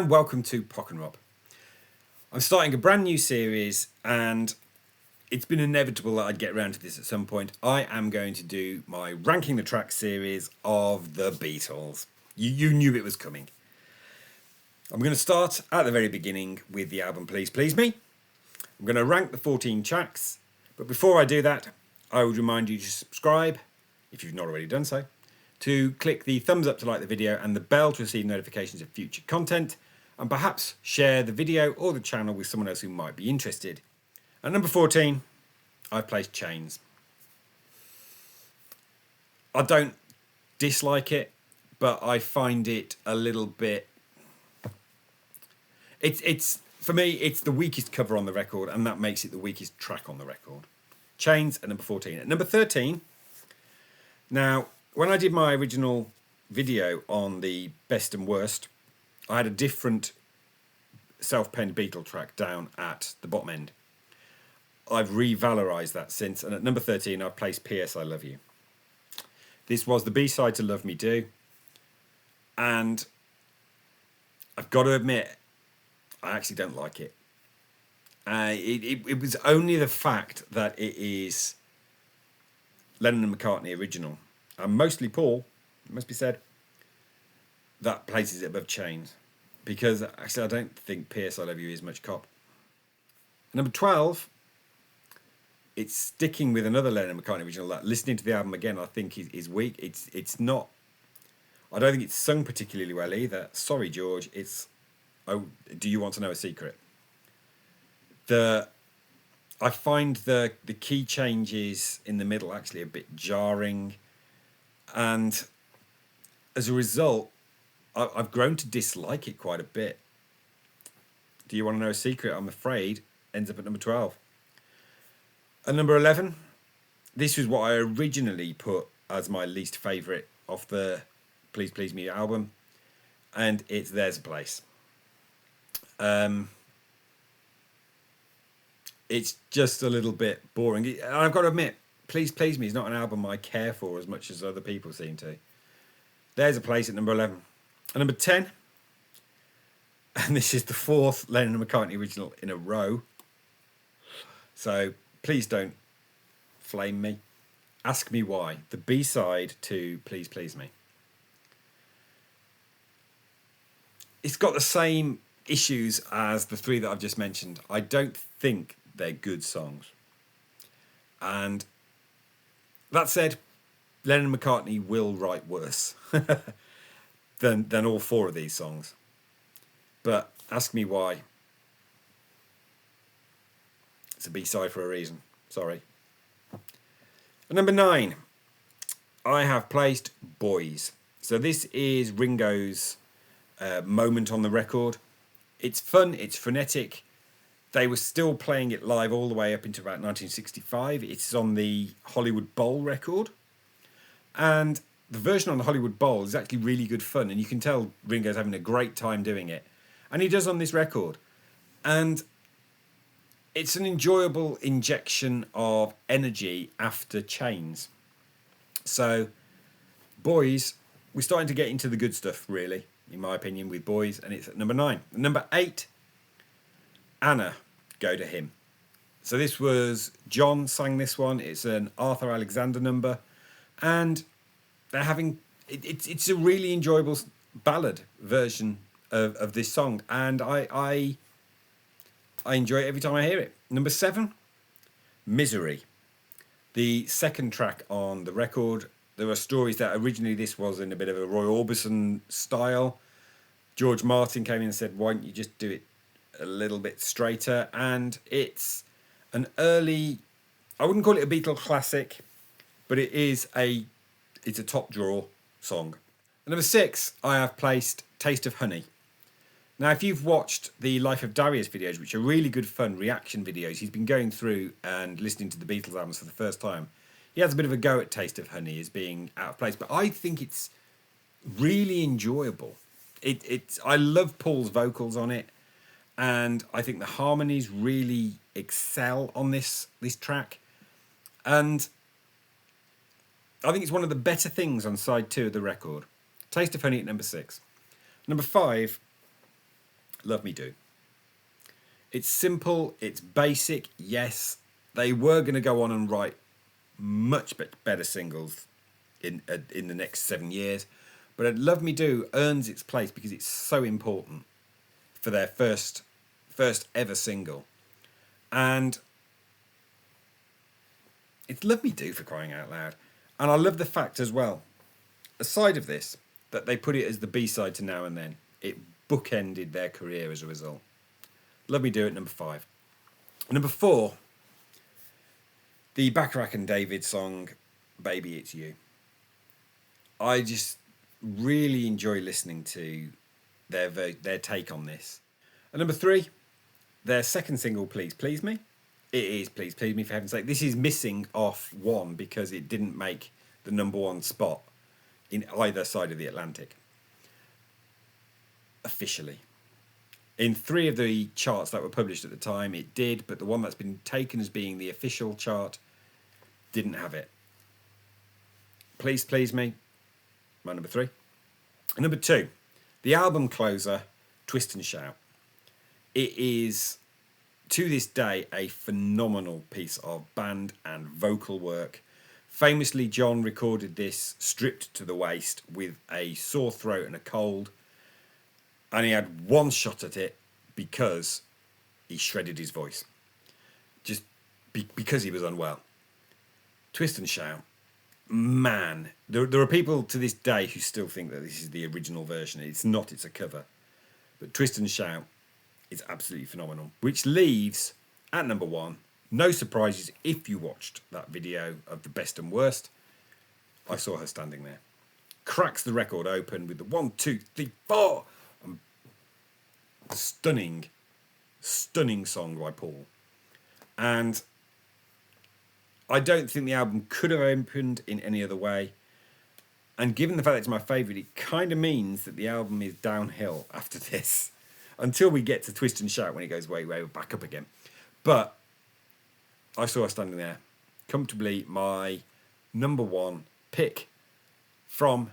and welcome to Pock and Rob. I'm starting a brand new series, and it's been inevitable that I'd get around to this at some point. I am going to do my Ranking the Tracks series of the Beatles. You knew it was coming. I'm going to start at the very beginning with the album Please Please Me. I'm going to rank the 14 tracks, but before I do that, I would remind you to subscribe, if you've not already done so, to click the thumbs up to like the video and the bell to receive notifications of future content, and perhaps share the video or the channel with someone else who might be interested. At number 14, I've placed Chains. I don't dislike it, but I find it a little bit... It's for me, it's the weakest cover on the record, and that makes it the weakest track on the record. Chains at number 14. At number 13, now, when I did my original video on the best and worst, I had a different self-penned Beatle track down at the bottom end. I've revalorised that since, and at number 13 I've placed P.S. I Love You. This was the B-side to Love Me Do, and I've got to admit, I actually don't like it. It was only the fact that it is Lennon and McCartney original, and mostly Paul, it must be said, that places it above Chains. Because actually I don't think P.S. I Love You is much cop. Number 12, it's sticking with another Lennon and McCartney original that, listening to the album again, I think is weak. It's not, I don't think it's sung particularly well either. Sorry, George, it's Oh, Do You Want to Know a Secret? I find the key changes in the middle actually a bit jarring, and as a result, I've grown to dislike it quite a bit. Do You Want to Know a Secret, I'm afraid, ends up at number 12. At number 11, this was what I originally put as my least favourite of the Please Please Me album, and it's There's a Place. It's just a little bit boring. And I've got to admit, Please Please Me is not an album I care for as much as other people seem to. There's a Place at number 11. At number 10, and this is the fourth Lennon and McCartney original in a row, so please don't flame me. Ask Me Why, the B-side to Please Please Me. It's got the same issues as the three that I've just mentioned. I don't think they're good songs. And that said, Lennon and McCartney will write worse than all four of these songs. But Ask Me Why, it's a B-side for a reason. Sorry. At number 9, I have placed Boys. So this is Ringo's moment on the record. It's fun, it's frenetic. They were still playing it live all the way up into about 1965. It's on the Hollywood Bowl record. And the version on the Hollywood Bowl is actually really good fun, and you can tell Ringo's having a great time doing it. And he does on this record. And it's an enjoyable injection of energy after Chains. So, Boys, we're starting to get into the good stuff, really, in my opinion, with Boys, and it's at number 9. At number 8, Anna, Go to Him. So this was, John sang this one. It's an Arthur Alexander number, and they're having, it's a really enjoyable ballad version of this song, and I enjoy it every time I hear it. Number 7, Misery, the second track on the record. There are stories that originally this was in a bit of a Roy Orbison style. George Martin came in and said, why don't you just do it a little bit straighter? And it's an early, I wouldn't call it a Beatle classic, but it's a top draw song. At number 6, I have placed Taste of Honey. Now, if you've watched the Life of Darius videos, which are really good fun reaction videos, he's been going through and listening to the Beatles albums for the first time. He has a bit of a go at Taste of Honey as being out of place, but I think it's really enjoyable. I love Paul's vocals on it, and I think the harmonies really excel on this track. And I think it's one of the better things on side 2 of the record. Taste of Honey at number 6. Number 5, Love Me Do. It's simple, it's basic, yes. They were going to go on and write much better singles in the next 7 years, but Love Me Do earns its place because it's so important for their first ever single. And it's Love Me Do, for crying out loud. And I love the fact as well, aside of this, that they put it as the B-side to Now and Then. It bookended their career as a result. Love Me Do at number 5. Number 4, the Bacharach and David song, Baby It's You. I just really enjoy listening to their take on this. And number 3, their second single, Please Please Me. It is Please Please Me, for heaven's sake. This is missing off 1 because it didn't make the number 1 spot in either side of the Atlantic. Officially. In 3 of the charts that were published at the time, it did, but the one that's been taken as being the official chart didn't have it. Please Please Me, my number 3. And number 2, the album closer, Twist and Shout. It is, to this day, a phenomenal piece of band and vocal work. Famously, John recorded this stripped to the waist with a sore throat and a cold, and he had one shot at it because he shredded his voice. Just because he was unwell. Twist and Shout. Man, there are people to this day who still think that this is the original version. It's not, it's a cover. But Twist and Shout is absolutely phenomenal. Which leaves, at number 1, no surprises if you watched that video of the best and worst. I saw her standing there. Cracks the record open with the 1, 2, 3, 4. Stunning song by Paul. And I don't think the album could have opened in any other way. And given the fact that it's my favourite, it kind of means that the album is downhill after this. Until we get to Twist and Shout when it goes way back up again. But I saw her standing there. Comfortably my number 1 pick from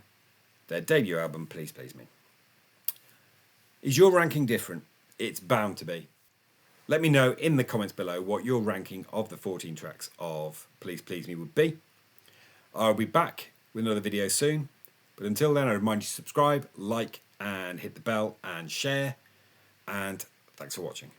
their debut album, Please Please Me. Is your ranking different? It's bound to be. Let me know in the comments below what your ranking of the 14 tracks of Please Please Me would be. I'll be back with another video soon. But until then, I remind you to subscribe, like, and hit the bell and share. And thanks for watching.